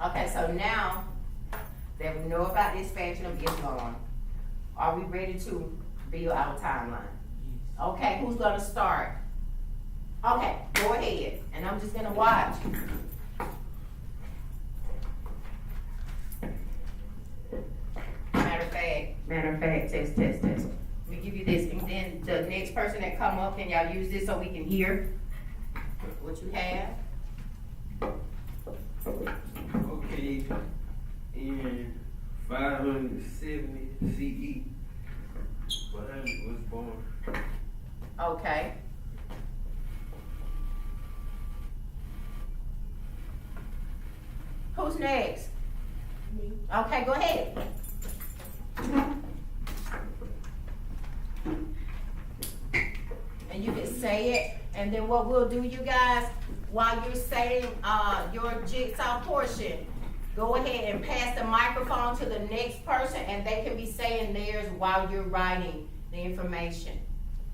Okay, so now that we know about the expansion of Islam, are we ready to build our timeline? Okay, who's gonna start? Okay, go ahead, and I'm just gonna watch. Matter of fact, test. Let me give you this, and then the next person that come up, can y'all use this so we can hear what you have? Okay, in 570 CE, Muhammad was born. Okay. Who's next? Me. Okay, go ahead. And you can say it, and then what we'll do, you guys, while you're saying your jigsaw portion, go ahead and pass the microphone to the next person, and they can be saying theirs while you're writing the information.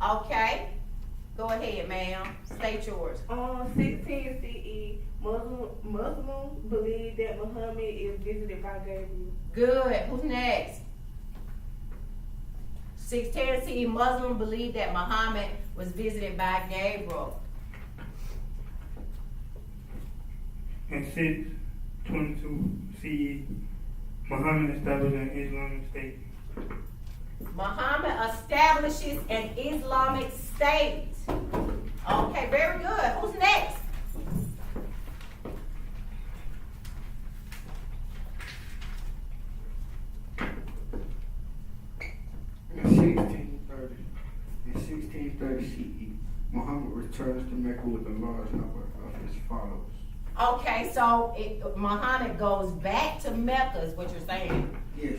Okay? Go ahead, ma'am. State yours. 16 CE, Muslims believe that Muhammad is visited by Gabriel. Good. Who's next? 610 CE, Muslims believe that Muhammad was visited by Gabriel. In 622 CE, Muhammad established an Islamic state. Muhammad establishes an Islamic state. Okay, very good. Who's next? In 1630 CE, Muhammad returns to Mecca with a large number of his followers. Okay, so Muhammad goes back to Mecca, is what you're saying, Yes,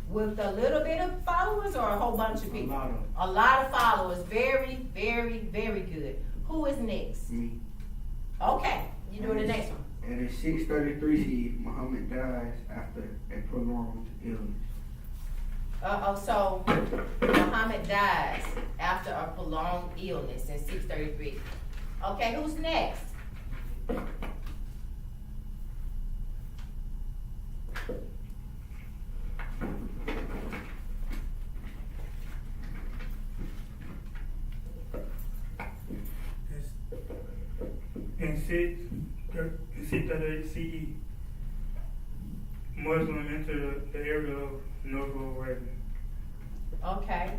with a little bit of followers or a whole bunch of a people? lot of A lot of followers. Very, very, very good. Who is next? me. Okay, you doing the next one. And in 633 CE, Muhammad dies after a prolonged illness. So Muhammad dies after a prolonged illness in 633. Okay, who's next? In 638 CE, Muslims entered the area of North Arabia. Okay,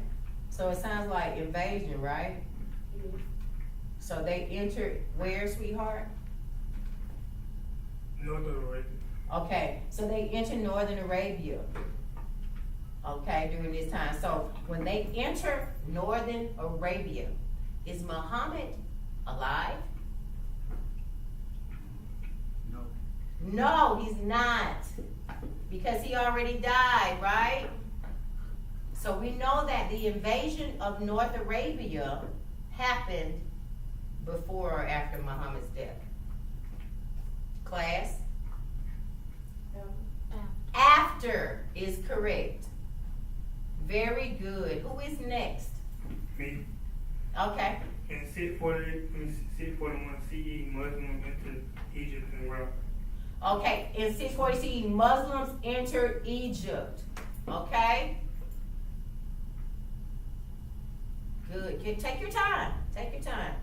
so it sounds like invasion, right? Yes. So they entered where, sweetheart? North Arabia. Okay, so they entered Northern Arabia. Okay, during this time. So when they enter Northern Arabia, is Muhammad alive? No. No, he's not. Because he already died, right? So we know that the invasion of North Arabia happened before or after Muhammad's death. Class? After is correct. Very good. Who is next? Me. Okay. In 641 CE, Muslims entered Egypt and Iraq. Okay, in 640 CE, Muslims entered Egypt. Okay? Good. Take your time. Take your time.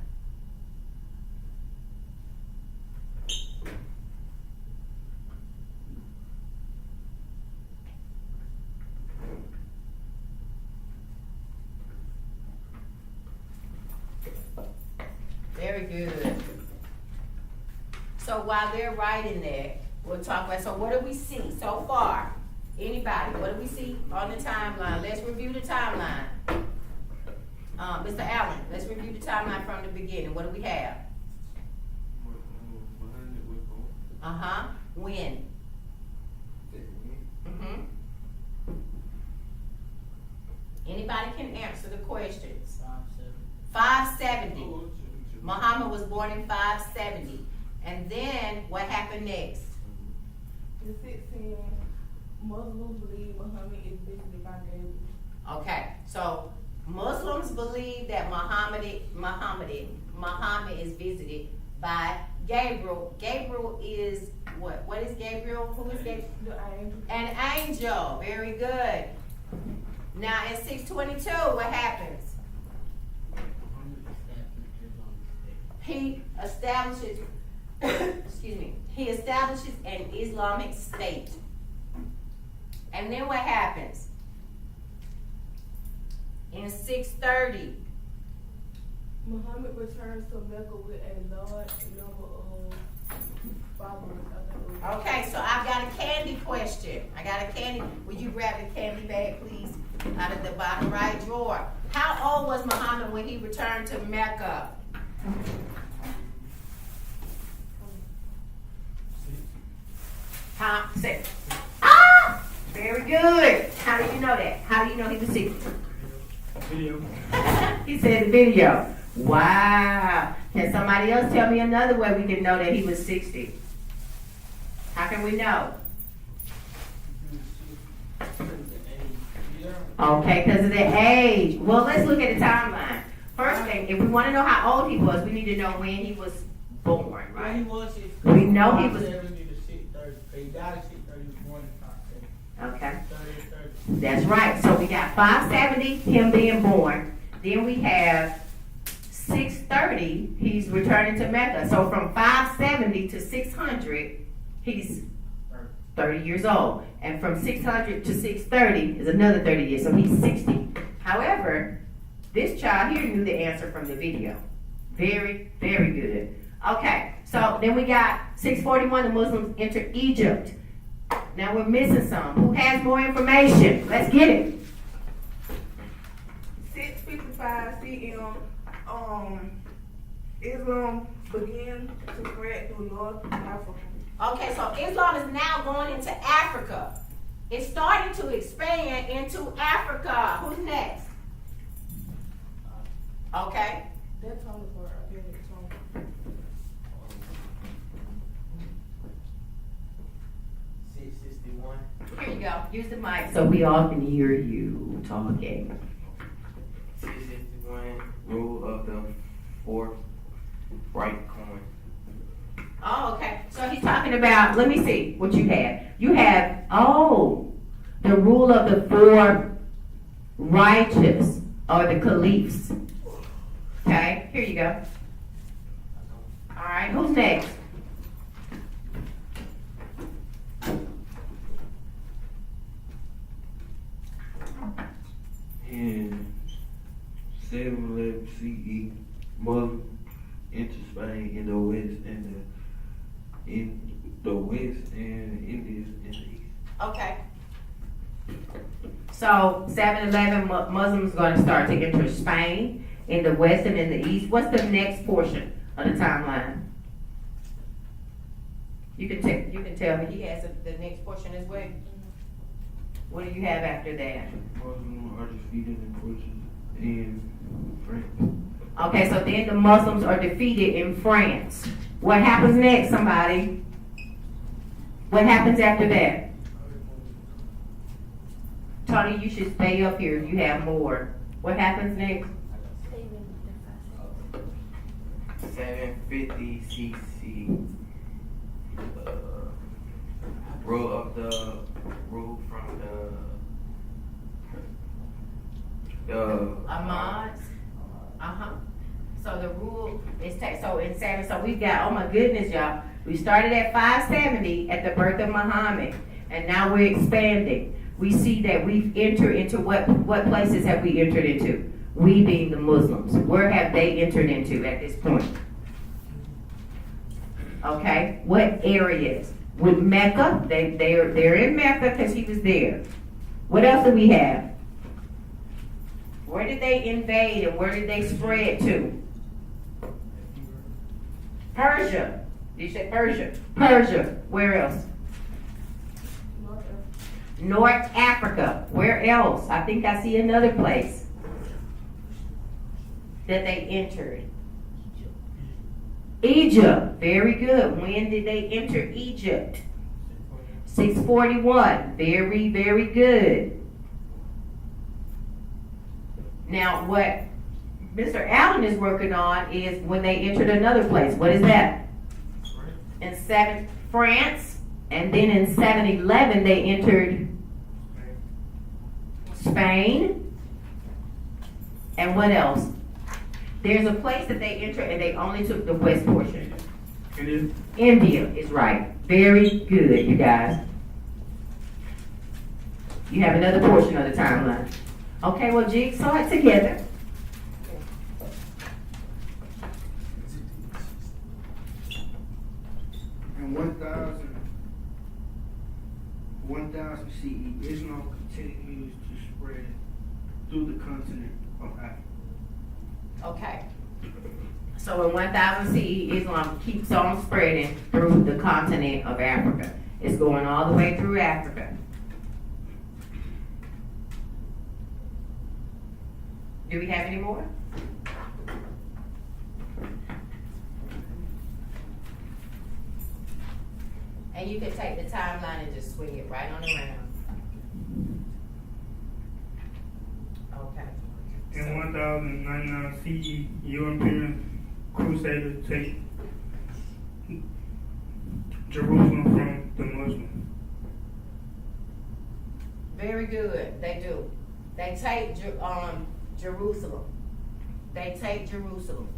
Very good. So while they're writing that, we'll talk about, so what do we see so far? Anybody, what do we see on the timeline? Let's review the timeline. Mr. Allen, let's review the timeline from the beginning. What do we have? Muhammad was born. Uh-huh. When? Mm-hmm. Anybody can answer the questions. 570. Muhammad was born in 570. And then what happened next? The 16 Muslims believe Muhammad is visited by Gabriel. Okay, so Muslims believe that Muhammad is visited by Gabriel. Gabriel is What is Gabriel? Who is Gabriel? The angel. An angel. Very good. Now in 622, what happens? He establishes, excuse me, he establishes an Islamic state. And then what happens? In 630, Muhammad returns to Mecca with a large number of followers. okay, so I've got a candy question. Will you grab the candy bag, please, out of the bottom right drawer? How old was Muhammad when he returned to Mecca? Huh? 6. Ah! Very good. How do you know that? How do you know he was 6? Video. He said the video. Wow. Can somebody else tell me another way we can know that he was 60? How can we know? Okay, because of the age. Well, let's look at the timeline. First thing, if we want to know how old he was, we need to know when he was born, Well, he right? was his. We know he was- 570 to 630. He died at 630. He was born in 570. Okay. 30. That's right. So we got 570, him being born. Then we have 630, he's returning to Mecca. So from 570 to 600, he's 30 years old. And from 600 to 630 is another 30 years. So he's 60. However, this child here knew the answer from the video. Very, very good. Okay. So then we got 641, the Muslims enter Egypt. Now we're missing some. Who has more information? Let's get it. 655 CM, Islam began to spread through North Africa. Okay, so Islam is now going into Africa. It's starting to expand into Africa. Who's next? Okay. That's only for a minute. 661. Here you go. Use the mic so we all can hear you talking. 661, rule of the fourth right coin. Oh, okay. So he's talking about, let me see what you have. You have, the rule of the four righteous, or the caliphs. Okay, here you go. All right, who's next? In 711 CE, Muslim into Spain in the west and Indies in the east. Okay. So 711 Muslims going to start to enter Spain in the west and in the east. What's the next portion of the timeline? You can tell me. He has the next portion as well. What do you have after that? Muslims are defeated in Portugal in France. Okay, so then the Muslims are defeated in France. What happens next, somebody? What happens after that? Tony, you should stay up here if you have more. What happens next? 750 CC. Rule from the Ahmad. So the rule is so in 7. So we've got, oh my goodness, y'all. We started at 570 at the birth of Muhammad, and now we're expanding. We see that we've entered into what places have we entered into? We being the Muslims. Where have they entered into at this point? Okay, what areas? With Mecca, they're in Mecca because he was there. What else do we have? Where did they invade and where did they spread to? Persia. You said Persia. Persia. Where else? North Africa. Where else? I think I see another place that they entered. Egypt. Very good. When did they enter Egypt? 641. Very, very good. Now, what Mr. Allen is working on is when they entered another place. What is that? France, and then in 711 they entered Spain, and what else? There's a place that they entered and they only took the west portion. India is right. Very good, you guys. You have another portion of the timeline. Okay, well, jigsaw it together. In 1000 CE, Islam continues to spread through the continent of Africa. Okay. So in 1000 CE, Islam keeps on spreading through the continent of Africa. It's going all the way through Africa. Do we have any more? And you can take the timeline and just swing it right on around. Okay. In 1099 CE, European Crusaders take Jerusalem from the Muslims. Very good, they do. They take Jerusalem. They take Jerusalem.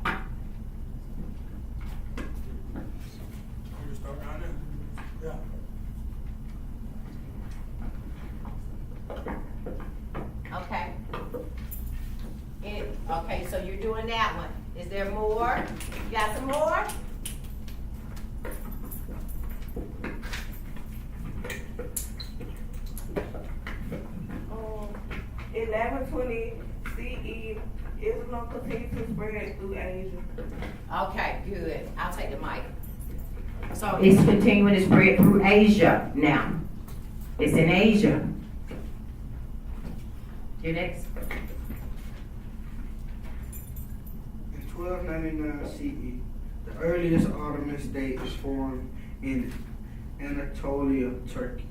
I'm gonna start down there. Yeah. Okay. Okay, so you're doing that one. Is there more? You got some more? 1120 CE, Islam continues to spread through Asia. Okay, good. I'll take the mic. So it's continuing to spread through Asia now. It's in Asia. You next. In 1299 CE, the earliest Ottoman state is formed in Anatolia, Turkey.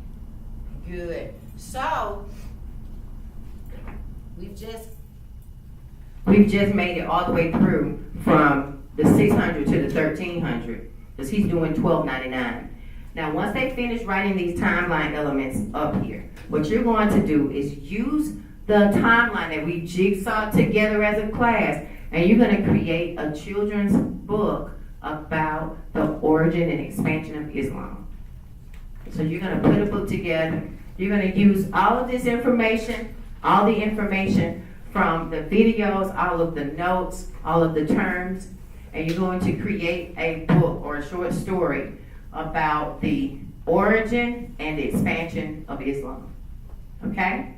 Good. So we've just made it all the way through from the 600 to the 1300, because he's doing 1299. Now, once they finish writing these timeline elements up here, what you're going to do is use the timeline that we jigsawed together as a class, and you're going to create a children's book about the origin and expansion of Islam. So you're going to put a book together. You're going to use all of this information, all the information from the videos, all of the notes, all of the terms, and you're going to create a book or a short story about the origin and the expansion of Islam. Okay?